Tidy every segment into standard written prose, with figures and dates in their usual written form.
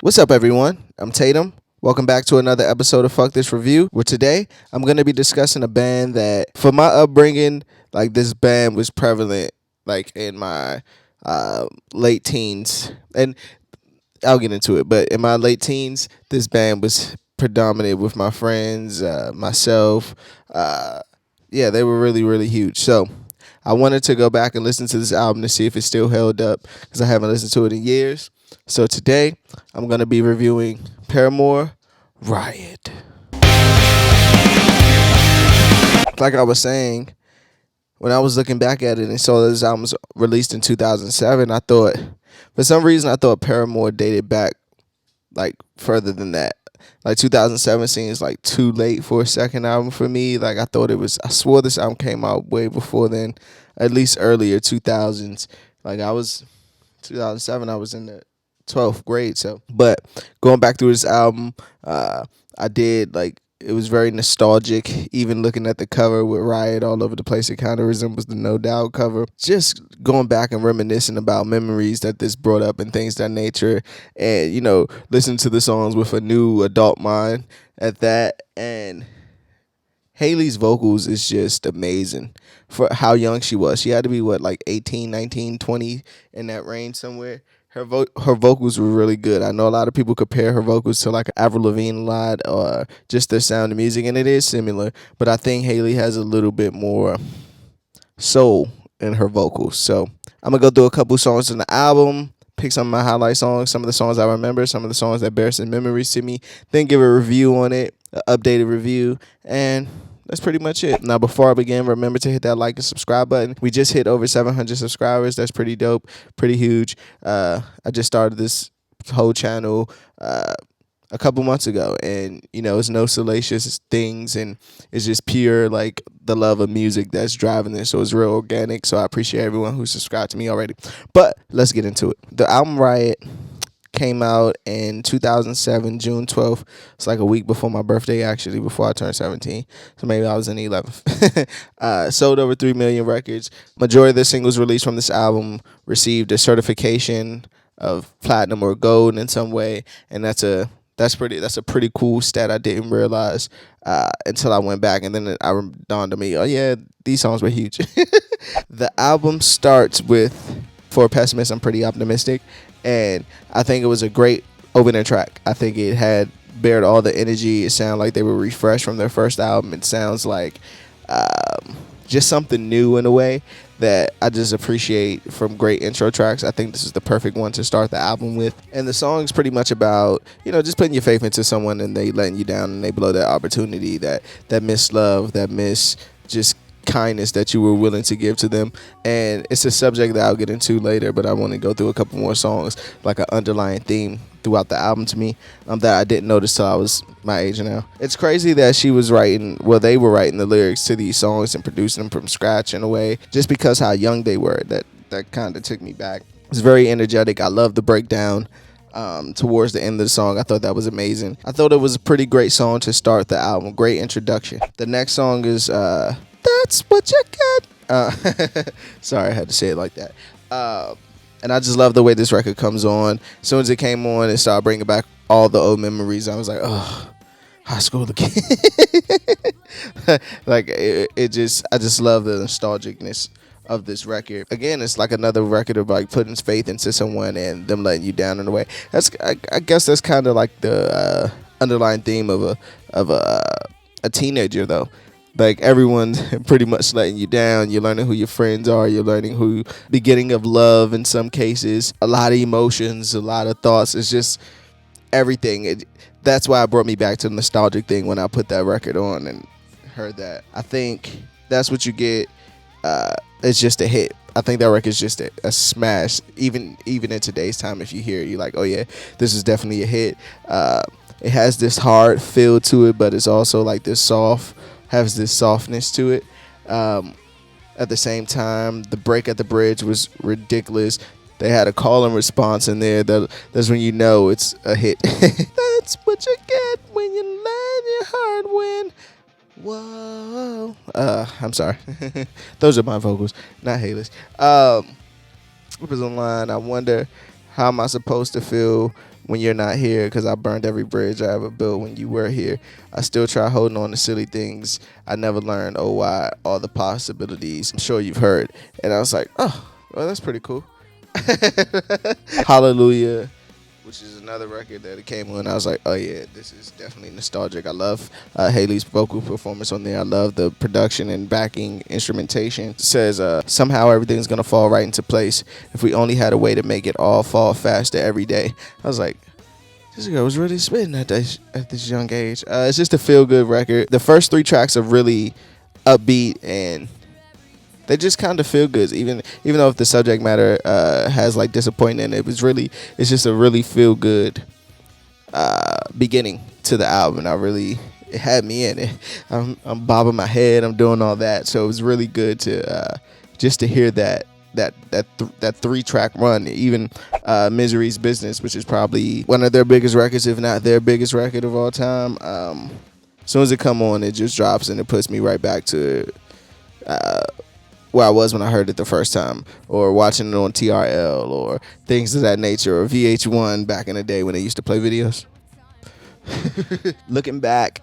What's up, everyone? I'm Tatum. Welcome back to another episode of Fuck This Review, where today I'm going to be discussing a band that, for my upbringing, like this band was prevalent, like in my late teens. And I'll get into it, but in my late teens, this band was predominant with my friends, myself. Uh, yeah, they were really, really huge. So I wanted to go back and listen to this album to see if it still held up because I haven't listened to it in years. So today I'm going to be reviewing Paramore Riot. Like I was saying, when I was looking back at it and saw this album was released in 2007, for some reason, I thought Paramore dated back like further than that. Like 2007 seems like too late for a second album for me. Like I swore this album came out way before then, at least earlier 2000s. Like 2007, I was in the 12th grade. So, but going back through this album, I did like, it was very nostalgic. Even looking at the cover with Riot all over the place, it kind of resembles the No Doubt cover. Just going back and reminiscing about memories that this brought up and things of that nature, and listen to the songs with a new adult mind at that. And Haley's vocals is just amazing for how young she was. She had to be like 18, 19, 20 in that range somewhere. Her vocals were really good. I know a lot of people compare her vocals to like Avril Lavigne a lot, or just their sound of music, and it is similar. But I think Haley has a little bit more soul in her vocals. So I'm gonna go through a couple songs in the album, pick some of my highlight songs, some of the songs I remember, some of the songs that bear some memories to me, then give a review on it, an updated review, and that's pretty much it. Now, before I begin, remember to hit that like and subscribe button. We just hit over 700 subscribers. That's pretty dope, pretty huge. I just started this whole channel a couple months ago, and it's no salacious things, and it's just pure like the love of music that's driving this. So it's real organic. So I appreciate everyone who subscribed to me already. But let's get into it. The album Riot came out in 2007, June 12th. It's like a week before my birthday, actually, before I turned 17. So maybe I was in the 11th. Sold over 3 million records. Majority of the singles released from this album received a certification of platinum or gold in some way, and that's a pretty cool stat I didn't realize until I went back, and then it dawned on me, oh yeah, these songs were huge. The album starts with, for a pessimist, I'm pretty optimistic, and I think it was a great opening track. I think it had bared all the energy. It sounded like they were refreshed from their first album. It sounds like just something new in a way that I just appreciate from great intro tracks. I think this is the perfect one to start the album with. And the song's pretty much about, just putting your faith into someone and they letting you down and they blow that opportunity, that miss love, that miss just kindness that you were willing to give to them. And it's a subject that I'll get into later, but I want to go through a couple more songs, like an underlying theme throughout the album to me, that I didn't notice till I was my age now. It's crazy that they were writing the lyrics to these songs and producing them from scratch in a way, just because how young they were. That kind of took me back. It's very energetic. I love the breakdown towards the end of the song. I thought that was amazing. I thought it was a pretty great song to start the album. Great introduction. The next song is That's What You Get. Sorry, I had to say it like that. And I just love the way this record comes on. As soon as it came on, it started bringing back all the old memories. I was like, oh, high school again. Like I just love the nostalgicness of this record. Again, it's like another record of like putting faith into someone and them letting you down in a way. I guess that's kind of like the underlying theme of a teenager though. Like everyone's pretty much letting you down. You're learning who your friends are. You're learning who beginning of love in some cases. A lot of emotions, a lot of thoughts. It's just everything. That's why it brought me back to the nostalgic thing when I put that record on and heard that. I think That's What You Get. It's just a hit. I think that record's just a smash. Even in today's time, if you hear it, you're like, oh yeah, this is definitely a hit. It has this hard feel to it, but it's also like has this softness to it. At the same time, the break at the bridge was ridiculous. They had a call and response in there. That's when you know it's a hit. That's what you get when you let your heart win. Whoa. I'm sorry. Those are my vocals, not Haley's. What was online? I wonder How am I supposed to feel when you're not here? Because I burned every bridge I ever built when you were here. I still try holding on to silly things I never learned. Oh, why? All the possibilities I'm sure you've heard. And I was like, oh, well, that's pretty cool. Hallelujah, which is another record that it came on. I was like, oh yeah, this is definitely nostalgic. I love Haley's vocal performance on there. I love the production and backing instrumentation. It says somehow everything's gonna fall right into place if we only had a way to make it all fall faster every day. I was like, this girl was really spitting at this young age. It's just a feel good record. The first 3 tracks are really upbeat and they just kind of feel good, even though if the subject matter has like disappointment, it's just a really feel good beginning to the album. It had me in it. I'm bobbing my head, I'm doing all that, so it was really good to just to hear that 3-track run. Even Misery's Business, which is probably one of their biggest records, if not their biggest record of all time. As soon as it come on, it just drops and it puts me right back to where I was when I heard it the first time, or watching it on TRL or things of that nature, or VH1 back in the day when they used to play videos. Looking back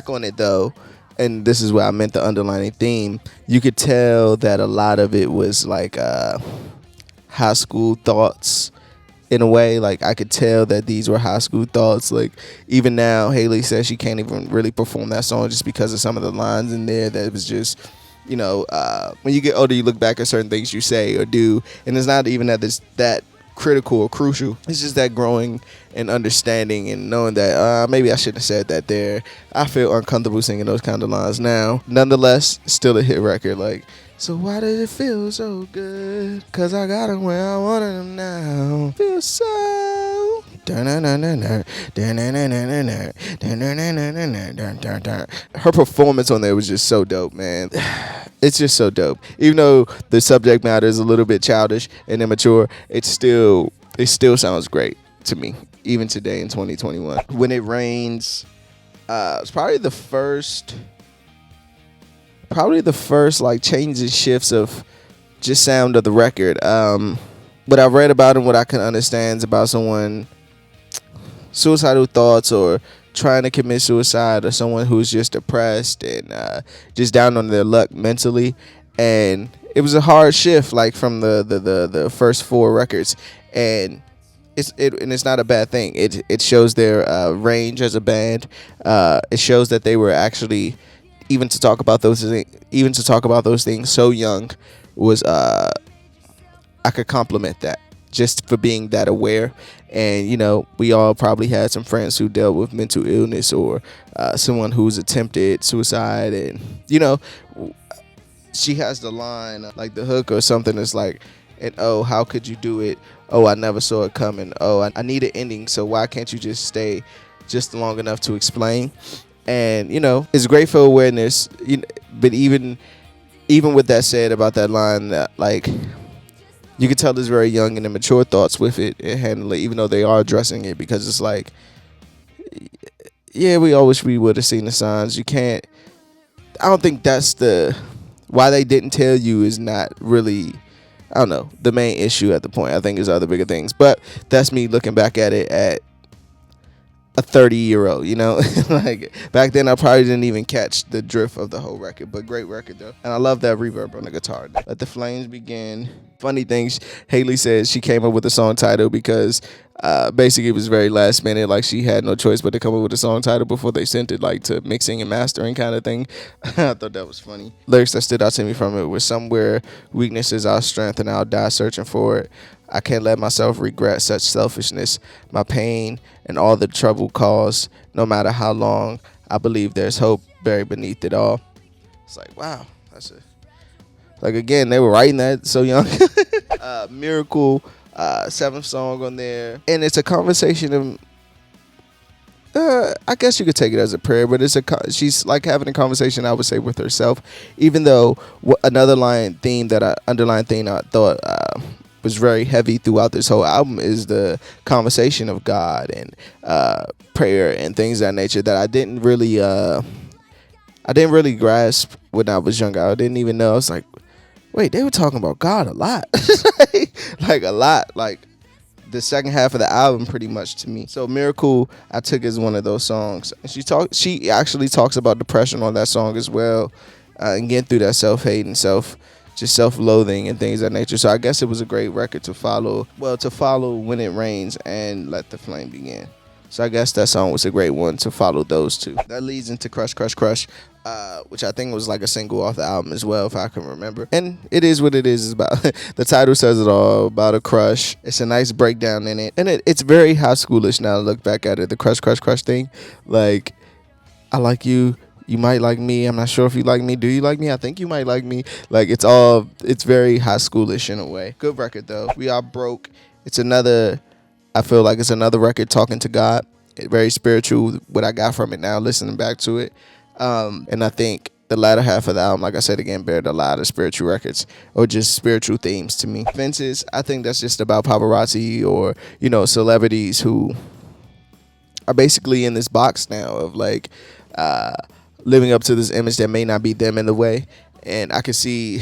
on it though, and this is where I meant the underlining theme, you could tell that a lot of it was like high school thoughts in a way. Like I could tell that these were high school thoughts. Like even now, Haley says she can't even really perform that song just because of some of the lines in there that was just, when you get older, you look back at certain things you say or do, and it's not even that it's that critical or crucial. It's just that growing and understanding and knowing that maybe I shouldn't have said that there. I feel uncomfortable singing those kind of lines now. Nonetheless, still a hit record. Like, so why did it feel so good? Cause I got them where I wanted them now. Feel so. Her performance on there was just so dope, man. It's just so dope. Even though the subject matter is a little bit childish and immature, it still sounds great to me, even today in 2021. When It Rains, it's probably the first like changes and shifts of just sound of the record. What I've read about and what I can understand is about someone suicidal thoughts or trying to commit suicide, or someone who's just depressed and just down on their luck mentally. And it was a hard shift, like from the first 4 records, and it's not a bad thing. It shows their range as a band. It shows that they were actually, even to talk about those things so young was I could compliment that, just for being that aware. And we all probably had some friends who dealt with mental illness, or someone who's attempted suicide, and she has the line like the hook or something that's like, and oh, how could you do it? Oh, I never saw it coming. Oh, I need an ending, so why can't you just stay just long enough to explain? And it's great for awareness, but even with that said about that line, like, you can tell there's very young and immature thoughts with it and handle it, even though they are addressing it, because it's like, yeah, we all wish we would have seen the signs. I don't think that's why they didn't tell you is not really, I don't know, the main issue at the point. I think there's other bigger things, but that's me looking back at it at a 30-year-old, like back then I probably didn't even catch the drift of the whole record, but great record though. And I love that reverb on the guitar. Let the Flames Begin. Funny things, Haley says she came up with the song title because basically it was very last minute, like she had no choice but to come up with a song title before they sent it like to mixing and mastering kind of thing. I thought that was funny. Lyrics that stood out to me from it were, somewhere weakness is our strength and I'll die searching for it. I can't let myself regret such selfishness, my pain and all the trouble caused. No matter how long, I believe there's hope buried beneath it all. It's like, wow, like, again, they were writing that so young. Miracle, 7th song on there, and it's a conversation of, I guess you could take it as a prayer, but she's like having a conversation, I would say, with herself. Even though another underlying theme that I thought was very heavy throughout this whole album is the conversation of God and prayer and things of that nature that I didn't really grasp when I was younger. I didn't even know. I was like, wait, they were talking about God a lot. like a lot. Like the second half of the album pretty much to me. So Miracle I took as one of those songs. And she actually talks about depression on that song as well, and getting through that self-hate and self-loathing and things of that nature. So I guess it was a great record to follow. Well, to follow When It Rains and Let the Flame Begin. So I guess that song was a great one to follow those two. That leads into Crush, Crush, Crush, which I think was like a single off the album as well, if I can remember. And it is what it is. It's about the title says it all, about a crush. It's a nice breakdown in it. And it's very high schoolish now to look back at it. The Crush, Crush, Crush thing. Like, I like you. You might like me. I'm not sure if you like me. Do you like me? I think you might like me. Like, it's very high schoolish in a way. Good record, though. We Are Broke. I feel like it's another record talking to God. Very spiritual, what I got from it now, listening back to it. And I think the latter half of the album, like I said again, bared a lot of spiritual records or just spiritual themes to me. Fences, I think that's just about paparazzi or, celebrities who are basically in this box now of like living up to this image that may not be them in the way. And I could see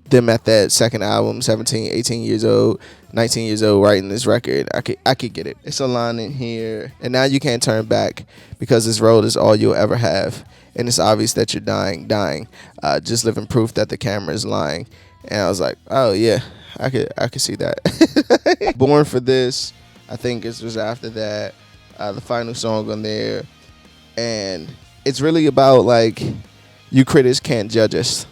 them at that second album, 17, 18 years old, 19 years old, writing this record. I could get it. It's a line in here. And now you can't turn back because this road is all you'll ever have. And it's obvious that you're dying. Just living proof that the camera is lying. And I was like, oh yeah, I could see that. Born for This, I think it was after that. The final song on there. And it's really about like, you critics can't judge us.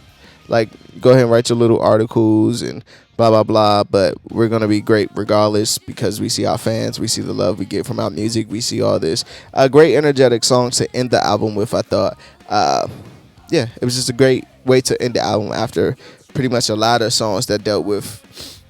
Like, go ahead and write your little articles and blah, blah, blah. But we're going to be great regardless because we see our fans. We see the love we get from our music. We see all this. Great energetic songs to end the album with, I thought. Yeah, it was just a great way to end the album after pretty much a lot of songs that dealt with,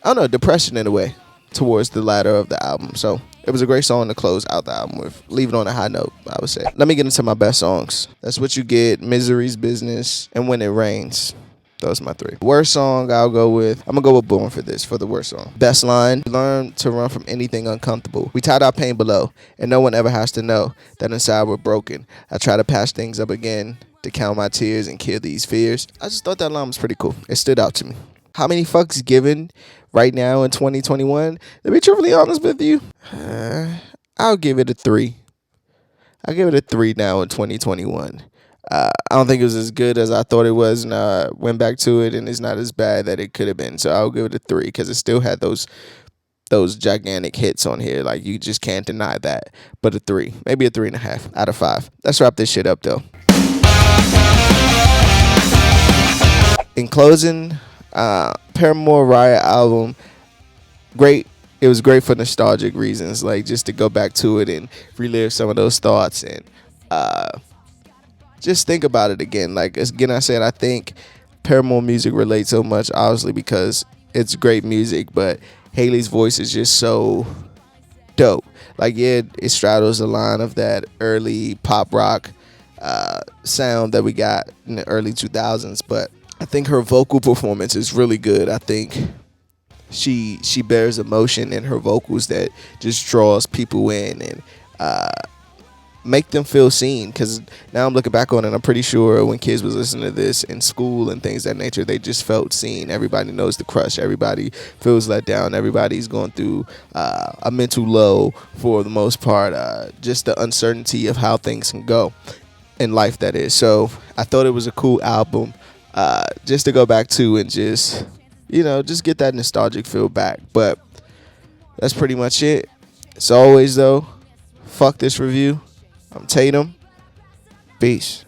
I don't know, depression in a way towards the latter of the album. So it was a great song to close out the album with. Leave it on a high note, I would say. Let me get into my best songs. That's What You Get, Misery's Business, and When It Rains. Those are my three. Worst song I'm going to go with Born for This for the worst song. Best line, learn to run from anything uncomfortable. We tied our pain below, and no one ever has to know that inside we're broken. I try to patch things up again to count my tears and kill these fears. I just thought that line was pretty cool. It stood out to me. How many fucks given right now in 2021? To be truthfully honest with you, I'll give it a 3. I'll give it a 3 now in 2021. I don't think it was as good as I thought it was, and I went back to it, and it's not as bad that it could have been. So I'll give it a 3 because it still had those gigantic hits on here. Like, you just can't deny that. But a 3, maybe a 3.5 out of 5. Let's wrap this shit up, though. In closing, Paramore Riot album, great. It was great for nostalgic reasons, like just to go back to it and relive some of those thoughts and just think about it again. Like, again, I said, I think Paramore music relates so much, obviously, because it's great music, but Hayley's voice is just so dope. Like, yeah, it straddles the line of that early pop rock sound that we got in the early 2000s, but I think her vocal performance is really good. I think she bears emotion in her vocals that just draws people in and make them feel seen. Because now I'm looking back on it, I'm pretty sure when kids was listening to this in school and things of that nature, they just felt seen. Everybody knows the crush. Everybody feels let down. Everybody's going through a mental low for the most part. Just the uncertainty of how things can go in life, that is. So I thought it was a cool album. Just to go back to and just get that nostalgic feel back. But that's pretty much it. As always, though, fuck this review. I'm Tatum. Peace.